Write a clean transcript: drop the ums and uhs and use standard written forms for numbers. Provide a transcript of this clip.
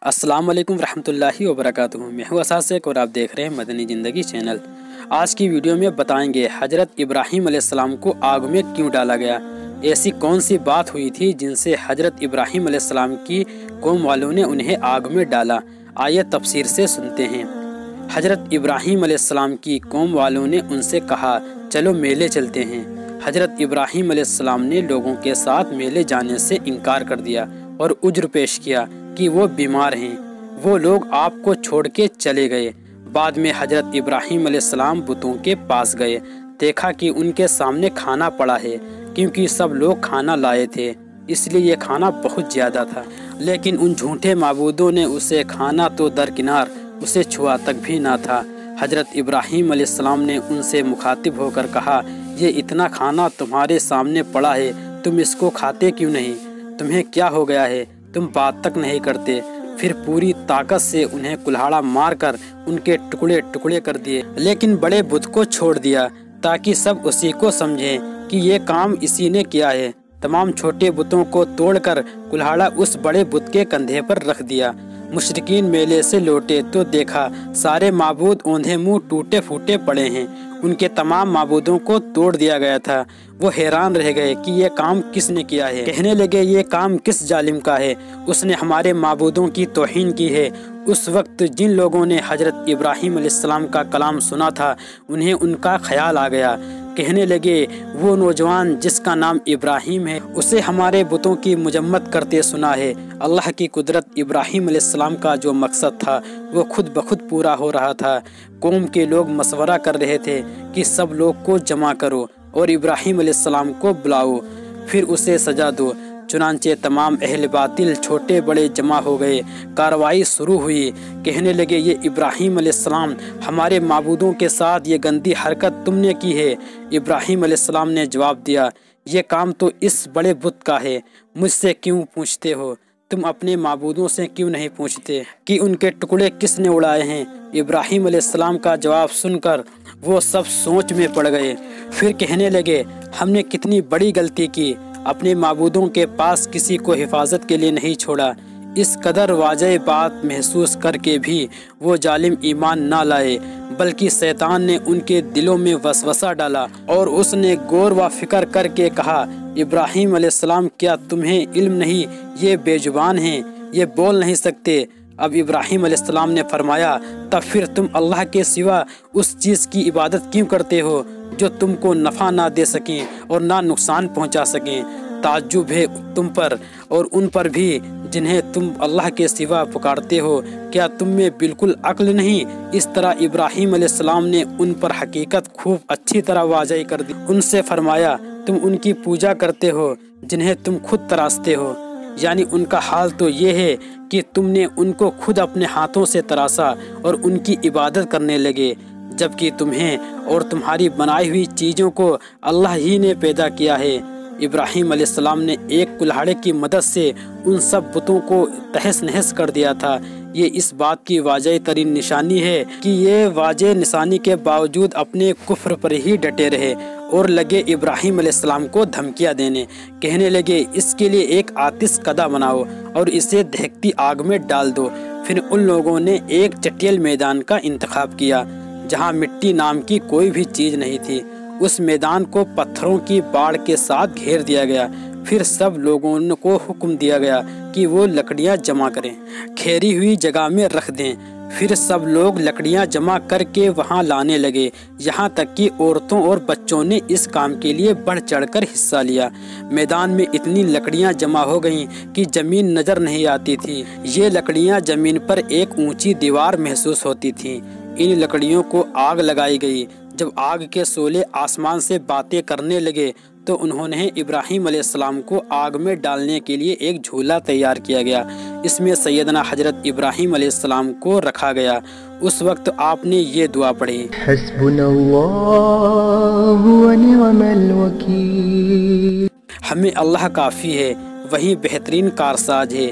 السلام علیکم ورحمۃ اللہ وبرکاتہ۔ میں ہوں اساسق اور آپ دیکھ رہے ہیں مدنی زندگی چینل۔ آج کی ویڈیو میں بتائیں گے حضرت ابراہیم علیہ السلام کو آگ میں کیوں ڈالا گیا، ایسی کون سی بات ہوئی تھی جن سے حضرت ابراہیم علیہ السلام کی قوم والوں نے انہیں آگ میں ڈالا۔ آئیے تفسیر سے سنتے ہیں۔ حضرت ابراہیم علیہ السلام کی قوم والوں نے ان سے کہا چلو میلے چلتے ہیں۔ حضرت ابراہیم علیہ السلام نے لوگوں کے ساتھ میلے جانے سے انکار کر دیا اور عذر پیش کیا کہ وہ بیمار ہیں۔ وہ لوگ آپ کو چھوڑ کے چلے گئے۔ بعد میں حضرت ابراہیم علیہ السلام بتوں کے پاس گئے، دیکھا کہ ان کے سامنے کھانا پڑا ہے، کیونکہ سب لوگ کھانا لائے تھے، اس لیے یہ کھانا بہت زیادہ تھا۔ لیکن ان جھوٹے معبودوں نے اسے کھانا تو درکنار، اسے چھوا تک بھی نہ تھا۔ حضرت ابراہیم علیہ السلام نے ان سے مخاطب ہو کر کہا، یہ اتنا کھانا تمہارے سامنے پڑا ہے، تم اس کو کھاتے کیوں نہیں؟ تمہیں کیا ہو گیا ہے؟ تم بات تک نہیں کرتے۔ پھر پوری طاقت سے انہیں کلہاڑا مار کر ان کے ٹکڑے ٹکڑے کر دیے، لیکن بڑے بت کو چھوڑ دیا تاکہ سب اسی کو سمجھیں کہ یہ کام اسی نے کیا ہے۔ تمام چھوٹے بتوں کو توڑ کر کلہاڑا اس بڑے بت کے کندھے پر رکھ دیا۔ مشرکین میلے سے لوٹے تو دیکھا سارے معبود اوندھے منہ ٹوٹے پھوٹے پڑے ہیں، ان کے تمام معبودوں کو توڑ دیا گیا تھا۔ وہ حیران رہ گئے کہ یہ کام کس نے کیا ہے۔ کہنے لگے یہ کام کس ظالم کا ہے، اس نے ہمارے معبودوں کی توہین کی ہے۔ اس وقت جن لوگوں نے حضرت ابراہیم علیہ السلام کا کلام سنا تھا انہیں ان کا خیال آ گیا۔ کہنے لگے وہ نوجوان جس کا نام ابراہیم ہے، اسے ہمارے بتوں کی مذمت کرتے سنا ہے۔ اللہ کی قدرت، ابراہیم علیہ السلام کا جو مقصد تھا وہ خود بخود پورا ہو رہا تھا۔ قوم کے لوگ مشورہ کر رہے تھے کہ سب لوگ کو جمع کرو اور ابراہیم علیہ السلام کو بلاؤ، پھر اسے سزا دو۔ چنانچہ تمام اہل باطل چھوٹے بڑے جمع ہو گئے، کارروائی شروع ہوئی۔ کہنے لگے یہ ابراہیم علیہ السلام ہمارے معبودوں کے ساتھ یہ گندی حرکت تم نے کی ہے۔ ابراہیم علیہ السلام نے جواب دیا، یہ کام تو اس بڑے بت کا ہے، مجھ سے کیوں پوچھتے ہو؟ تم اپنے معبودوں سے کیوں نہیں پوچھتے کہ ان کے ٹکڑے کس نے اڑائے ہیں؟ ابراہیم علیہ السلام کا جواب سن کر وہ سب سوچ میں پڑ گئے۔ پھر کہنے لگے ہم نے کتنی بڑی غلطی کی، اپنے معبودوں کے پاس کسی کو حفاظت کے لیے نہیں چھوڑا۔ اس قدر واضح بات محسوس کر کے بھی وہ ظالم ایمان نہ لائے، بلکہ شیطان نے ان کے دلوں میں وسوسہ ڈالا اور اس نے غور و فکر کر کے کہا، ابراہیم علیہ السلام کیا تمہیں علم نہیں، یہ بے زبان ہیں، یہ بول نہیں سکتے؟ اب ابراہیم علیہ السلام نے فرمایا، تب پھر تم اللہ کے سوا اس چیز کی عبادت کیوں کرتے ہو جو تم کو نفع نہ دے سکیں اور نہ نقصان پہنچا سکیں؟ تعجب ہے تم پر اور ان پر بھی جنہیں تم اللہ کے سوا پکارتے ہو، کیا تم میں بالکل عقل نہیں؟ اس طرح ابراہیم علیہ السلام نے ان پر حقیقت خوب اچھی طرح واضح کر دی۔ ان سے فرمایا، تم ان کی پوجا کرتے ہو جنہیں تم خود تراشتے ہو، یعنی ان کا حال تو یہ ہے کہ تم نے ان کو خود اپنے ہاتھوں سے تراشا اور ان کی عبادت کرنے لگے، جبکہ تمہیں اور تمہاری بنائی ہوئی چیزوں کو اللہ ہی نے پیدا کیا ہے۔ ابراہیم علیہ السلام نے ایک کلہاڑے کی مدد سے ان سب بتوں کو تہس نہس کر دیا تھا۔ یہ اس بات کی واضح ترین نشانی ہے کہ یہ واضح نشانی کے باوجود اپنے کفر پر ہی ڈٹے رہے اور لگے ابراہیم علیہ السلام کو دھمکیاں دینے۔ کہنے لگے اس کے لیے ایک آتش کدہ بناؤ اور اسے دہکتی آگ میں ڈال دو۔ پھر ان لوگوں نے ایک چٹیل میدان کا انتخاب کیا جہاں مٹی نام کی کوئی بھی چیز نہیں تھی۔ اس میدان کو پتھروں کی باڑ کے ساتھ گھیر دیا گیا۔ پھر سب لوگوں کو حکم دیا گیا کہ وہ لکڑیاں جمع کریں، گھیری ہوئی جگہ میں رکھ دیں۔ پھر سب لوگ لکڑیاں جمع کر کے وہاں لانے لگے، یہاں تک کہ عورتوں اور بچوں نے اس کام کے لیے بڑھ چڑھ کر حصہ لیا۔ میدان میں اتنی لکڑیاں جمع ہو گئیں کہ زمین نظر نہیں آتی تھی۔ یہ لکڑیاں زمین پر ایک اونچی دیوار محسوس ہوتی تھیں۔ ان لکڑیوں کو آگ لگائی گئی۔ جب آگ کے شعلے آسمان سے باتیں کرنے لگے تو انہوں نے ابراہیم علیہ السلام کو آگ میں ڈالنے کے لیے ایک جھولا تیار کیا گیا۔ اس میں سیدنا حضرت ابراہیم علیہ السلام کو رکھا گیا۔ اس وقت آپ نے یہ دعا پڑھی، حسبنا اللہ ونعم الوکیل، ہمیں اللہ کافی ہے، وہی بہترین کارساز ہے۔